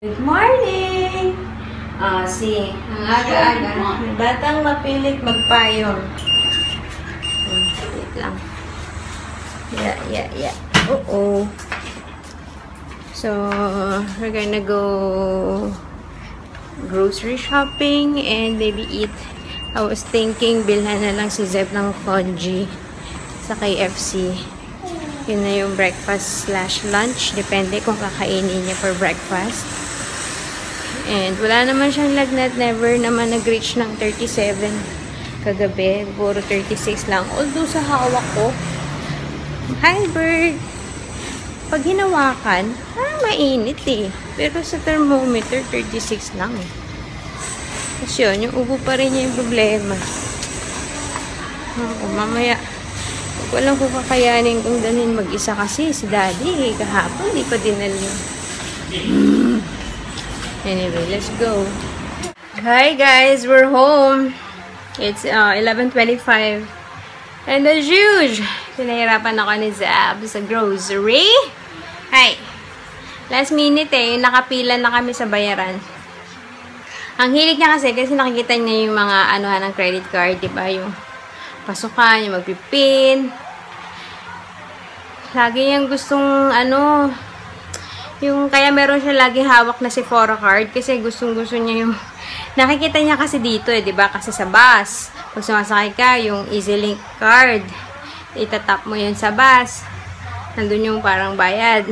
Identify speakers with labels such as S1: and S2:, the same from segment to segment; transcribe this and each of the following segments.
S1: Good morning! Ang aga-aga. Batang mapilit magpayong. Wait lang. Yeah. So, we're gonna go grocery shopping and maybe eat. I was thinking, bilhan na lang si Zeb ng congee sa KFC. Yun na yung breakfast / lunch. Depende kung kakainin niya for breakfast. And wala naman siyang lagnat. Never naman nag-reach ng 37 kagabi. Puro 36 lang. Although sa hawak ko, hi bird! Pag hinawakan, mainit eh. Pero sa thermometer, 36 lang eh. Kasi yun, yung ubo pa rin niya yung problema. Mamaya, huwag ko lang kung kakayanin kong dalhin mag-isa kasi si daddy kahapon, di pa dinalhin. Anyway, let's go. Hi guys, we're home. It's 11:25. And as usual, pinahirapan ako ni Zab sa grocery. Hi! Last minute yung nakapila na kami sa bayaran. Ang hilig niya kasi nakikita niya yung mga anuhan ng credit card, diba? Yung pasukan, yung magpipin. Lagi niyang gustong yung kaya meron siya laging hawak na Sephora card kasi gustong-gusto niya yung nakikita niya kasi dito di ba? Kasi sa bus, pag sumasakay ka, yung EasyLink card, itatap mo yun sa bus. Nandun yung parang bayad.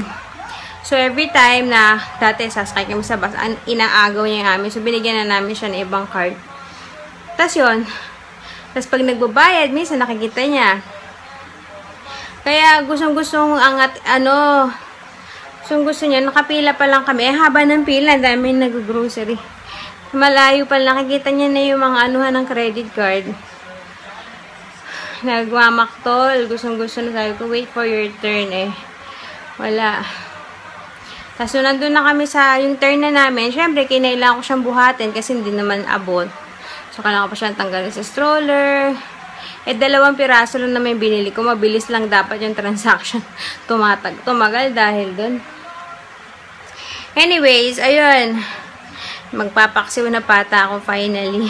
S1: So, every time na dati sasakay kami sa bus, inaagaw niya yung amin. So, binigyan na namin siya ng ibang card. Tapos yun. Tapos, pag nagbabayad, minsan nakikita niya. Kaya, gustong-gustong gusto niya, nakapila pa lang kami. Haba ng pila, dami nag-grocery. Malayo pa lang, nakikita niya na yung mga anuhan ng credit card. Nagmamaktol, gustong-gusto na sabi ko, wait for your turn Wala. Tapos nandun na kami sa yung turn na namin. Siyempre, kinailangan ko siyang buhatin kasi hindi naman abot. So, kailangan ko pa siyang tanggalin sa stroller. 2 piraso lang naman binili ko. Mabilis lang dapat yung transaction. Tumagal dahil dun. Anyways, ayun. Magpapaksiw na pata ako finally.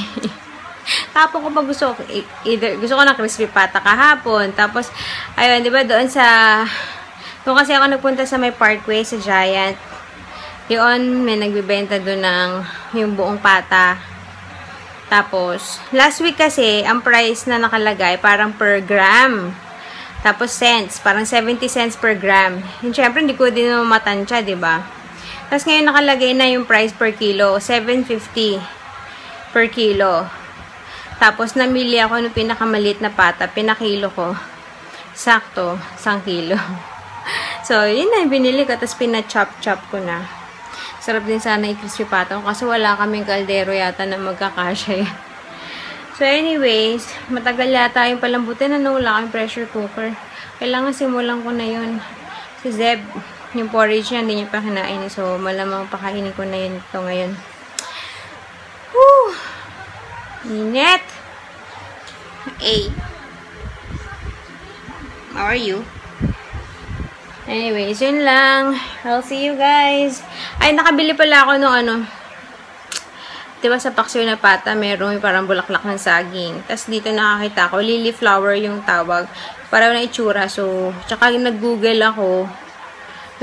S1: Tapos ko pa gusto ko ng crispy pata kahapon. Tapos, ayun, di ba doon kasi ako nagpunta sa may Parkway, sa Giant. Yun, may nagbibenta doon ng yung buong pata. Tapos, last week kasi, ang price na nakalagay, parang per gram. Tapos, cents. Parang 70 cents per gram. Yung syempre, hindi ko din matansya, diba? Tapos, ngayon nakalagay na yung price per kilo. 7.50 per kilo. Tapos, namili ako ng pinakamaliit na pata. Pinakilo ko. Sakto, 1 kilo. So, yun na, binili ko. Tapos, pina-chop-chop ko na. Sarap din sana i-crispy pata ko kasi wala kaming kaldero yata na magkakasya yan. So, anyways, matagal yata yung palambutin na wala kaming pressure cooker. Kailangan simulan ko na yun. Si Zeb, yung porridge niya, hindi niya pa kinain. So, malamang pakainin ko na yun ito ngayon. Whew! Init! Hey! How are you? Anyways, yun lang. I'll see you guys. Ay, nakabili pala ako nung diba sa paksiw na pata, meron parang bulaklak ng saging. Tapos dito nakakita ko, lily flower yung tawag. Para na itsura. So, tsaka nag-google ako.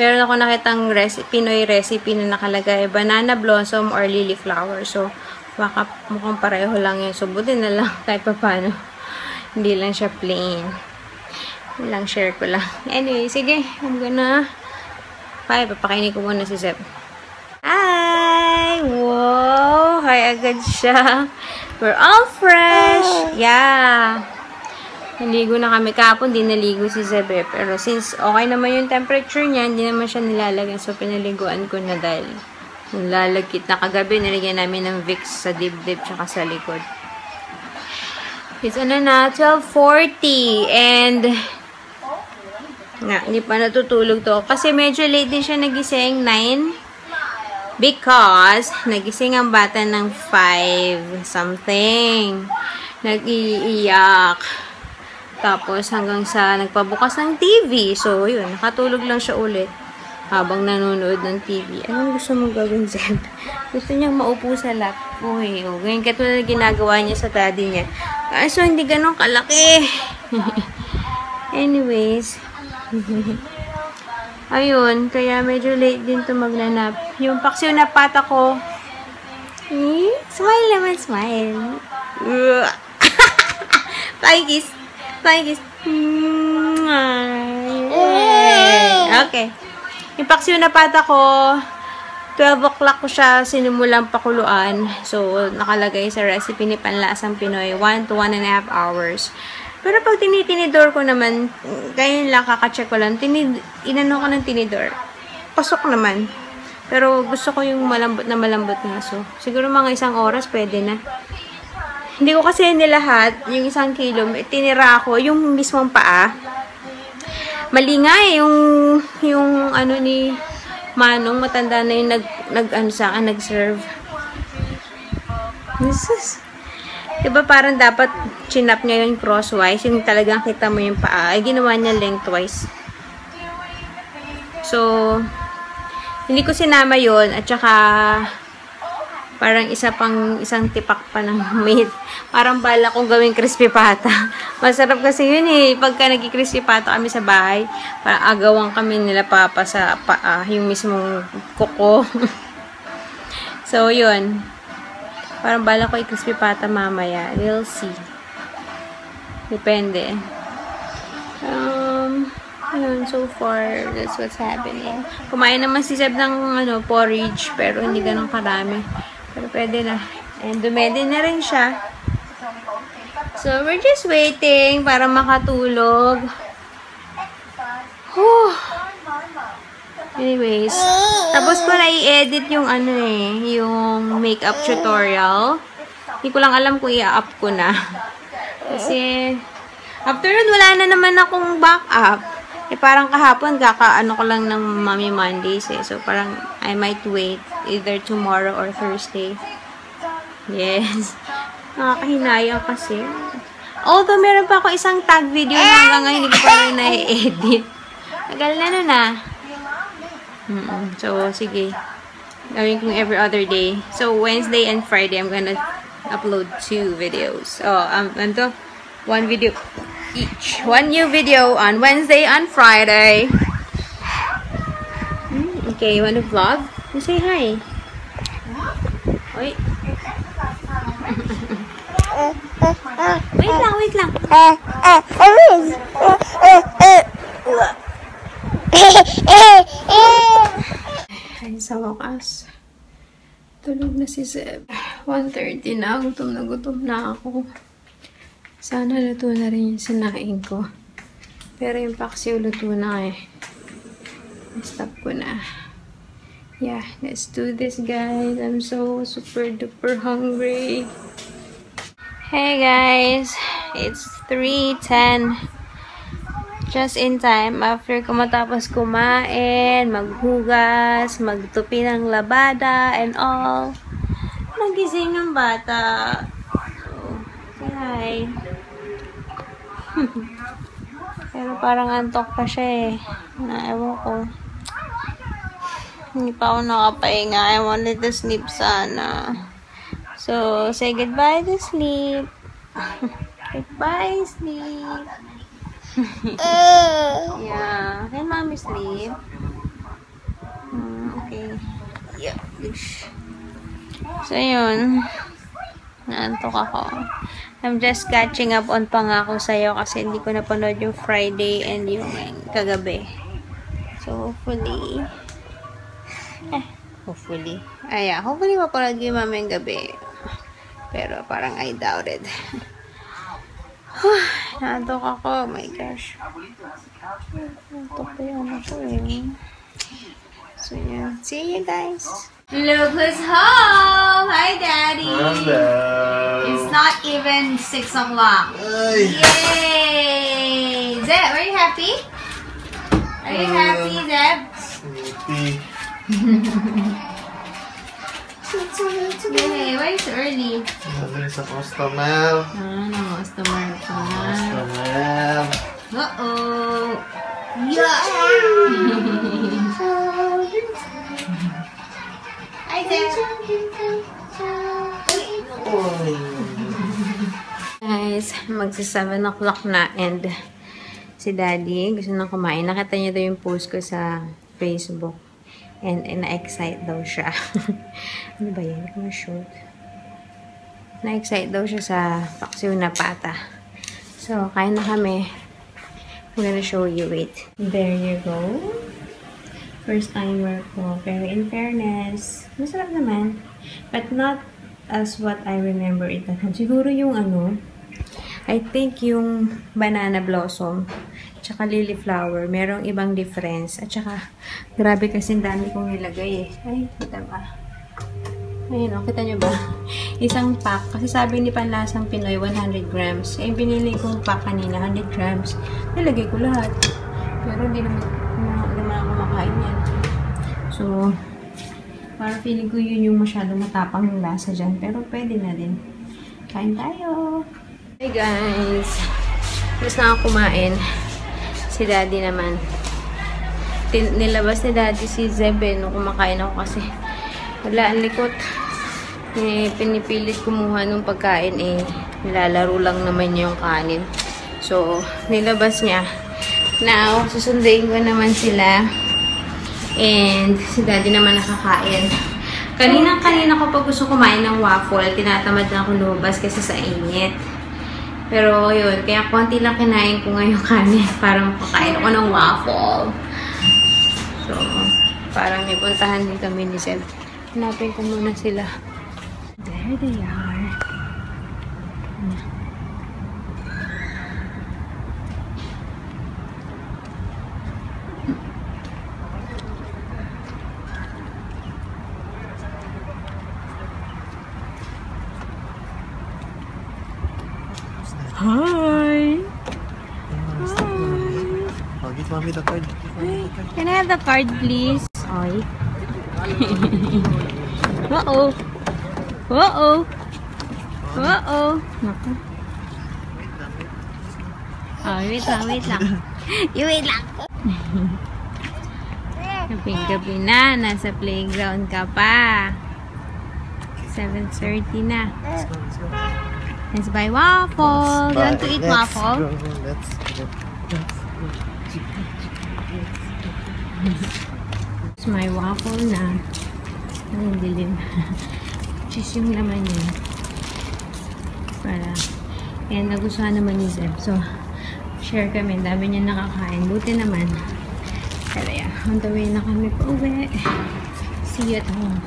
S1: Meron ako nakitang Pinoy recipe na nakalagay, banana blossom or lily flower. So, baka mukhang pareho lang yun. So, buti na lang kahit pa paano. Hindi lang siya plain. Lang share ko lang. Anyway, sige. I'm gonna papakainin ko muna si Zeb. Hi! Wow! Hi agad siya. We're all fresh! Yeah! Naligo na kami. Kahapon, di naligo si Zeb. Pero since okay naman yung temperature niya, hindi naman siya nilalagyan. So, pinaliguan ko na dahil nilalagkit na kagabi. Nalagyan namin ng Vicks sa dibdib tsaka sa likod. It's 12:40 and hindi pa natutulog to. Kasi medyo late din siya nagising, 9. Because, nagising ang bata ng 5 something. Nag-iiyak. Tapos, hanggang sa nagpabukas ng TV. So, yun. Nakatulog lang siya ulit. habang nanonood ng TV. Anong gusto mong gawin, Zeb? Gusto niyang maupo sa lap ko eh. O, ganyan katulad na ginagawa niya sa daddy niya. Kaso hindi ganun kalaki. Anyways. Ayun, kaya medyo late din to magnanap. Yung paksiw na pata ko. Smile naman, smile. Flying kiss. Flying kiss. Okay. Yung paksiw na pata ko, 12 o'clock ko siya sinimulang pakuluan. So, nakalagay sa recipe ni Panlasang Pinoy, 1 to 1.5 hours. Pero pag tinitinidor ko naman, kaya lang kakacheck ko lang, inano ko ng tinidor. Pasok naman. Pero gusto ko yung malambot na. So, siguro mga 1 oras, pwede na. Hindi ko kasi nilahat, yung 1 kilo, tinira ko, yung mismong paa. Mali nga eh, yung ano ni Manong, matanda na yung nag-serve. Diba parang dapat chinap niya yung crosswise, yung talagang kita mo yung paa, ay ginawa niya lengthwise. So, hindi ko sinama yon at saka parang isang tipak pa ng meat. Parang bala kong gawing crispy pata. Masarap kasi yun eh. Pagka nag-crispy pata kami sa bahay, parang agawang kami nila papa sa paa, yung mismong kuko. So, yun. Parang bala ko i-crispy pata mamaya. We'll see. Depende. Ayun, so far, that's what's happening. Kumain naman si Zeb ng porridge, pero hindi ganun karami. Pero pwede na. And dumede na rin siya. So, we're just waiting para makatulog. Whew. Anyways, tapos ko na i-edit yung yung makeup tutorial. Hindi ko lang alam kung i-up ko na. Kasi, after nun, wala na naman akong backup. Parang kahapon, kakaano ko lang ng Mommy Mondays eh. So, parang I might wait either tomorrow or Thursday. Yes. Nakakahinayang kasi. Although, meron pa ako isang tag video na hanggang ngayon hindi ko pa rin na-edit. Tagal na nun ah. So, sige. Gawin kong every other day. So, Wednesday and Friday, I'm gonna upload 2 videos. Oh, ito, 1 video each. 1 new video on Wednesday and Friday. Okay, you wanna vlog? You say hi. Wait. Wait lang. Ay, sa wakas. Tulog na si Zeb. 1:30 na. Gutom na ako. Sana luto na rin yung sinaing ko. Pero yung paksiw luto na eh. Stop ko na. Yeah, let's do this guys. I'm so super duper hungry. Hey guys, it's 3:10. Just in time after ko matapos kumain, maghugas, magtupi ng labada and all. Nagising ng bata. So, say hi. Pero parang antok pa siya eh. Ewan ko. Hindi pa ako nakapahinga. I wanted to sleep sana. So, say goodbye to sleep. Goodbye, sleep. Yeah. Can mommy sleep? Okay. Yeah. So, yun. Naantok ako. I'm just catching up on Pangako Sa'yo kasi hindi ko napanood yung Friday and yung kagabi. So, hopefully, hopefully mapanood ko yung mamayang gabi. Pero parang I doubt it. Naantok ako. Oh my gosh. Naantok pa yung ako eh. So, yeah. See you guys. Look who's home! Hi, Daddy!
S2: Hello!
S1: It's not even 6 o'clock. Yay! Zeb, are you happy? Are you happy, Zeb?
S2: Sleepy.
S1: Yay, why is it early?
S2: Nandun sa customer.
S1: Customer pa.
S2: Customer.
S1: Uh-oh! Yeah!
S2: Oy.
S1: Guys, magsa 7 o'clock na and si Daddy gusto nang kumain. Nakita niyo daw yung post ko sa Facebook. And na-excite daw siya. Ano ba yan? Hindi ko ma-shoot. Na-excite daw siya sa paksiw na pata. So, kain na kami. I'm gonna show you. Wait. There you go. First timer ko. Pero in fairness, masarap naman. But not as what I remember it. Siguro yung I think yung banana blossom tsaka lily flower, merong ibang difference. At tsaka, grabe kasi dami kong nilagay eh. Ay, kita ba? Ayun o, kita nyo ba? Isang pack. Kasi sabi ni Panlasang Pinoy, 100 grams. Eh, binili kong pack kanina, 100 grams. Nilagay ko lahat. Pero hindi naman ako makain yan. So, para feeling ko yun yung masyadong matapang yung lasa dyan. Pero pwede na din. Kain tayo! Hey guys! Tapos na ako kumain. Si Daddy naman. Nilabas ni Daddy si Zeb nung kumakain ako kasi wala, ang likot. Pinipilit kumuha nung pagkain nilalaro lang naman niya yung kanin. So, nilabas niya. Now, susunduin ko naman sila. And si Daddy naman nakakain. Kanina ko pag gusto kumain ng waffle, tinatamad na ako lumabas kasi sa init. Pero yun, kaya konti lang kinain ko ngayong kanin para makakain ako ng waffle. So, parang may puntahan din kami ni Seb. Hanapin ko muna sila. There they are. Hi!
S2: Oh, give mommy the card.
S1: Can I have the card, please? Oy. Uh-oh. Uh-oh. Uh-oh. Naku. Oh, wait lang. Wait lang. Gabi-gabi na. Nasa playground ka pa. 7:30 na.
S2: Let's go.
S1: Let's buy waffle. You want to eat waffle?
S2: Let's go.
S1: It's my waffle na. Ang dilim. Cheese yung laman niya. Para. And nagustuhan naman ni Zeb. So, share kami. Dami niya nakakain. Buti naman. Pero yeah, on the way na kami pa uwi. See you at home.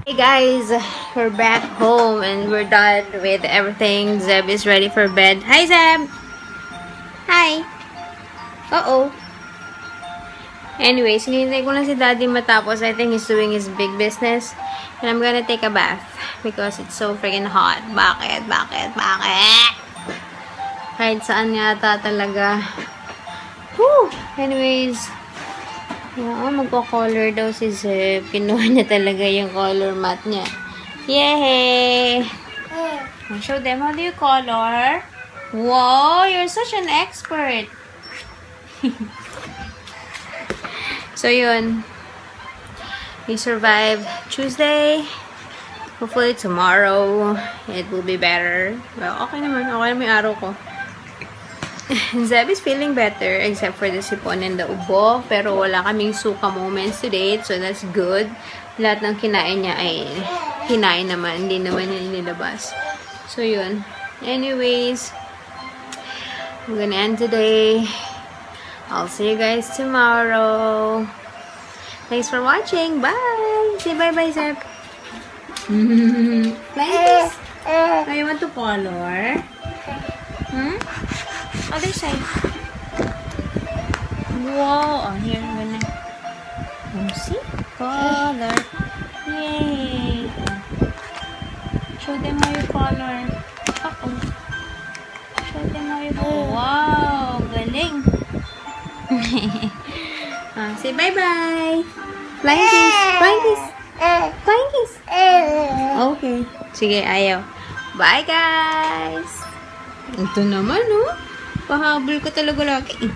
S1: Hey guys, we're back home and we're done with everything. Zeb is ready for bed. Hi Zeb! Hi! Uh-oh. Anyways, hinihintay ko lang si Daddy matapos. I think he's doing his big business. And I'm gonna take a bath because it's so freaking hot. Bakit? Kahit saan yata talaga. Whew! Anyways, magko-color daw si Zeb. Kinuha niya talaga yung color mat niya. Yay! Show them how do you color. Wow! You're such an expert! So, yun. We survived Tuesday. Hopefully, tomorrow, it will be better. Well, okay naman. Okay naman yung araw ko. Zeb is feeling better except for the sipon and the ubo. Pero wala kaming suka moments today. So, that's good. Lahat ng kinain niya ay kinain naman. Hindi naman niya inilabas. So, yun. Anyways, I'm gonna end today. I'll see you guys tomorrow. Thanks for watching. Bye! Say bye-bye, Zeb. Flying kiss. Oh, you want to color? Other side. Wow! Oh, here, I'm gonna... see? Color. Yay! Show them how you color. Uh-oh. Show them how you color. Wow! Galing! Say bye-bye! Flying kiss! Flying kiss! Flying kiss! Okay. Sige, ayaw. Bye, guys! Ito naman, oh. Pahabol ko talaga lagi.